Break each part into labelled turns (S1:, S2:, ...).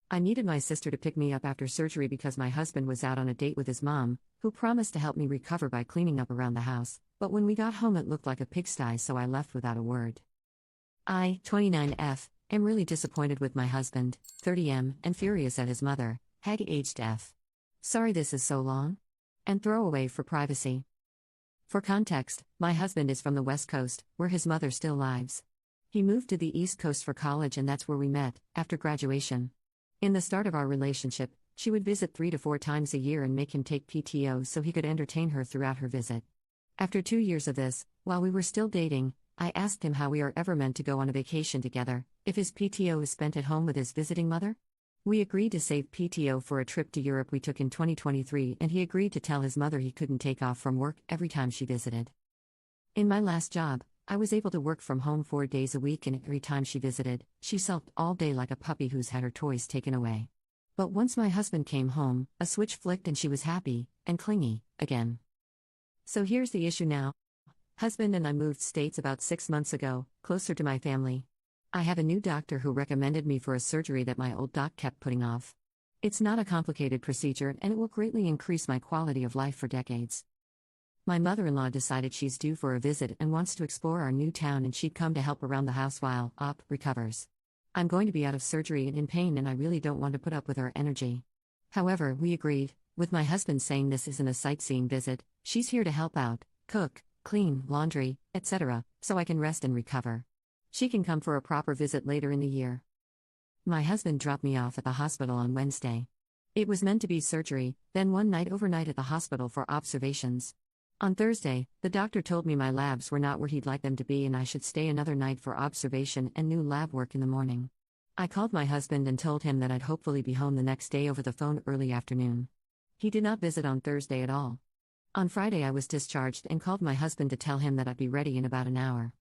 S1: I needed my sister to pick me up after surgery because my husband was out on a date with his mom, who promised to help me recover by cleaning up around the house, but when we got home it looked like a pigsty, so I left without a word. I, 29F, am really disappointed with my husband, 30M, and furious at his mother, Hag-aged F. Sorry this is so long. And throwaway for privacy. For context, my husband is from the West Coast, where his mother still lives. He moved to the East Coast for college and that's where we met, after graduation. In the start of our relationship, she would visit 3 to 4 times a year and make him take PTO so he could entertain her throughout her visit. After 2 years of this, while we were still dating, I asked him how we are ever meant to go on a vacation together, if his PTO is spent at home with his visiting mother. We agreed to save PTO for a trip to Europe we took in 2023 and he agreed to tell his mother he couldn't take off from work every time she visited. In my last job, I was able to work from home 4 days a week and every time she visited, she sulked all day like a puppy who's had her toys taken away. But once my husband came home, a switch flicked and she was happy, and clingy, again. So here's the issue now. Husband and I moved states about 6 months ago, closer to my family. I have a new doctor who recommended me for a surgery that my old doc kept putting off. It's not a complicated procedure and it will greatly increase my quality of life for decades. My mother-in-law decided she's due for a visit and wants to explore our new town and she'd come to help around the house while Op recovers. I'm going to be out of surgery and in pain and I really don't want to put up with her energy. However, we agreed, with my husband saying this isn't a sightseeing visit, she's here to help out, cook, clean, laundry, etc., so I can rest and recover. She can come for a proper visit later in the year. My husband dropped me off at the hospital on Wednesday. It was meant to be surgery, then one night overnight at the hospital for observations. On Thursday, the doctor told me my labs were not where he'd like them to be and I should stay another night for observation and new lab work in the morning. I called my husband and told him that I'd hopefully be home the next day over the phone early afternoon. He did not visit on Thursday at all. On Friday I was discharged and called my husband to tell him that I'd be ready in about an hour.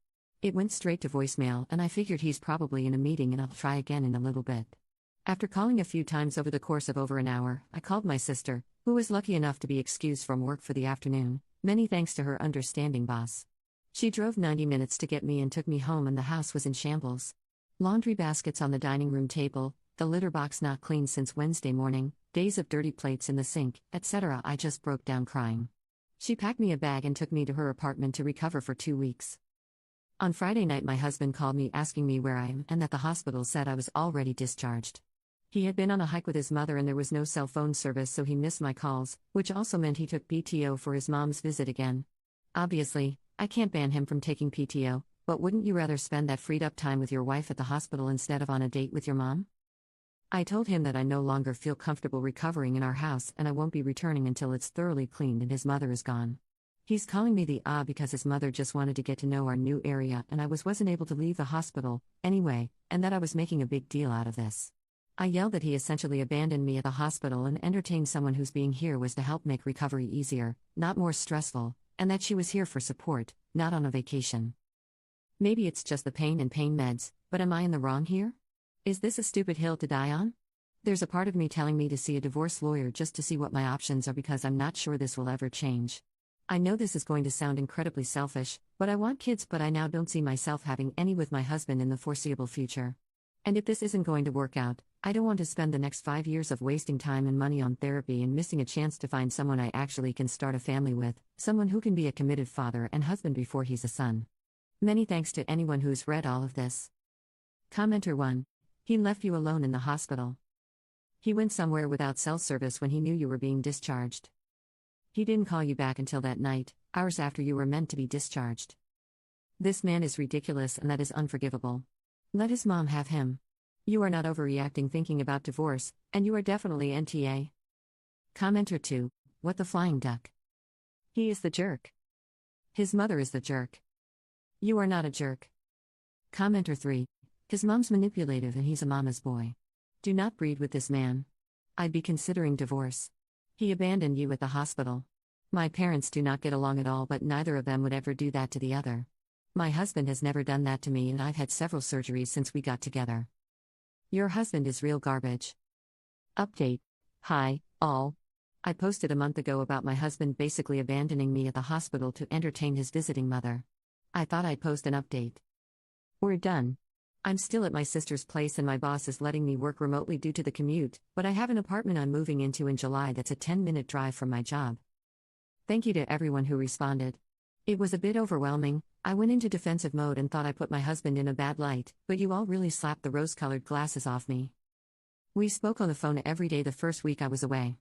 S1: It went straight to voicemail and I figured he's probably in a meeting and I'll try again in a little bit. After calling a few times over the course of over an hour, I called my sister, who was lucky enough to be excused from work for the afternoon. Many thanks to her understanding boss. She drove 90 minutes to get me and took me home and the house was in shambles. Laundry baskets on the dining room table, the litter box not cleaned since Wednesday morning, days of dirty plates in the sink, etc. I just broke down crying. She packed me a bag and took me to her apartment to recover for 2 weeks. On Friday night my husband called me asking me where I am and that the hospital said I was already discharged. He had been on a hike with his mother and there was no cell phone service so he missed my calls, which also meant he took PTO for his mom's visit again. Obviously, I can't ban him from taking PTO, but wouldn't you rather spend that freed up time with your wife at the hospital instead of on a date with your mom? I told him that I no longer feel comfortable recovering in our house and I won't be returning until it's thoroughly cleaned and his mother is gone. He's calling me the because his mother just wanted to get to know our new area and I wasn't able to leave the hospital, anyway, and that I was making a big deal out of this. I yelled that he essentially abandoned me at the hospital and entertained someone whose being here was to help make recovery easier, not more stressful, and that she was here for support, not on a vacation. Maybe it's just the pain and pain meds, but am I in the wrong here? Is this a stupid hill to die on? There's a part of me telling me to see a divorce lawyer just to see what my options are because I'm not sure this will ever change. I know this is going to sound incredibly selfish, but I want kids but I now don't see myself having any with my husband in the foreseeable future. And if this isn't going to work out, I don't want to spend the next 5 years of wasting time and money on therapy and missing a chance to find someone I actually can start a family with, someone who can be a committed father and husband before he's a son. Many thanks to anyone who's read all of this. Commenter 1. He left you alone in the hospital. He went somewhere without cell service when he knew you were being discharged. He didn't call you back until that night, hours after you were meant to be discharged. This man is ridiculous and that is unforgivable. Let his mom have him. You are not overreacting thinking about divorce, and you are definitely NTA. Commenter 2. What the flying duck? He is the jerk. His mother is the jerk. You are not a jerk. Commenter 3. His mom's manipulative and he's a mama's boy. Do not breed with this man. I'd be considering divorce. He abandoned you at the hospital. My parents do not get along at all but neither of them would ever do that to the other. My husband has never done that to me and I've had several surgeries since we got together. Your husband is real garbage. Update. Hi, all. I posted a month ago about my husband basically abandoning me at the hospital to entertain his visiting mother. I thought I'd post an update. We're done. I'm still at my sister's place and my boss is letting me work remotely due to the commute, but I have an apartment I'm moving into in July that's a 10-minute drive from my job. Thank you to everyone who responded. It was a bit overwhelming. I went into defensive mode and thought I put my husband in a bad light, but you all really slapped the rose-colored glasses off me. We spoke on the phone every day the first week I was away.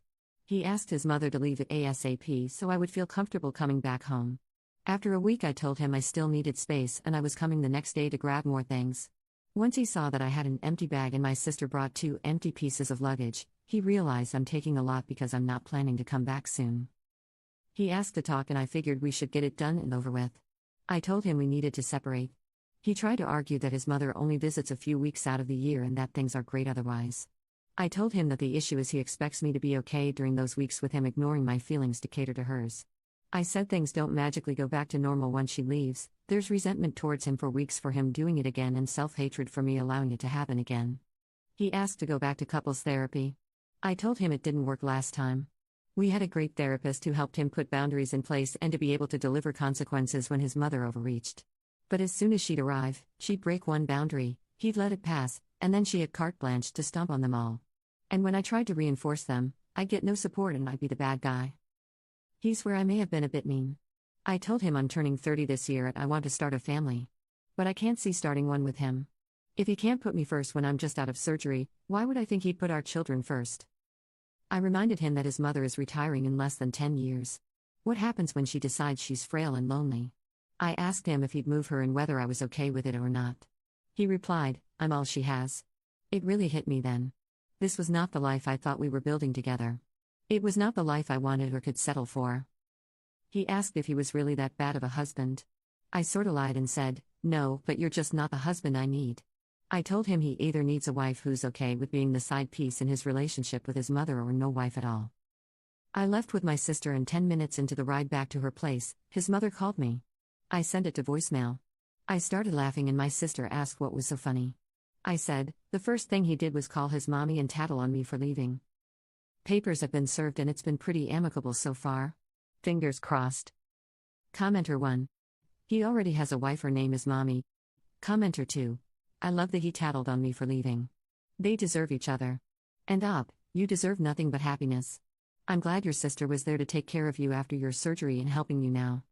S1: He asked his mother to leave ASAP so I would feel comfortable coming back home. After a week I told him I still needed space and I was coming the next day to grab more things. Once he saw that I had an empty bag and my sister brought 2 empty pieces of luggage, he realized I'm taking a lot because I'm not planning to come back soon. He asked to talk and I figured we should get it done and over with. I told him we needed to separate. He tried to argue that his mother only visits a few weeks out of the year and that things are great otherwise. I told him that the issue is he expects me to be okay during those weeks with him ignoring my feelings to cater to hers. I said things don't magically go back to normal once she leaves. There's resentment towards him for weeks for him doing it again and self-hatred for me allowing it to happen again. He asked to go back to couples therapy. I told him it didn't work last time. We had a great therapist who helped him put boundaries in place and to be able to deliver consequences when his mother overreached. But as soon as she'd arrive, she'd break one boundary, he'd let it pass, and then she had carte blanche to stomp on them all. And when I tried to reinforce them, I'd get no support and I'd be the bad guy. He's where I may have been a bit mean. I told him I'm turning 30 this year and I want to start a family. But I can't see starting one with him. If he can't put me first when I'm just out of surgery, why would I think he'd put our children first? I reminded him that his mother is retiring in less than 10 years. What happens when she decides she's frail and lonely? I asked him if he'd move her and whether I was okay with it or not. He replied, I'm all she has. It really hit me then. This was not the life I thought we were building together. It was not the life I wanted or could settle for. He asked if he was really that bad of a husband. I sorta lied and said, no, but you're just not the husband I need. I told him he either needs a wife who's okay with being the side piece in his relationship with his mother or no wife at all. I left with my sister and 10 minutes into the ride back to her place, his mother called me. I sent it to voicemail. I started laughing and my sister asked what was so funny. I said, the first thing he did was call his mommy and tattle on me for leaving. Papers have been served and it's been pretty amicable so far. Fingers crossed. Commenter 1. He already has a wife, her name is Mommy. Commenter 2. I love that he tattled on me for leaving. They deserve each other. And you deserve nothing but happiness. I'm glad your sister was there to take care of you after your surgery and helping you now.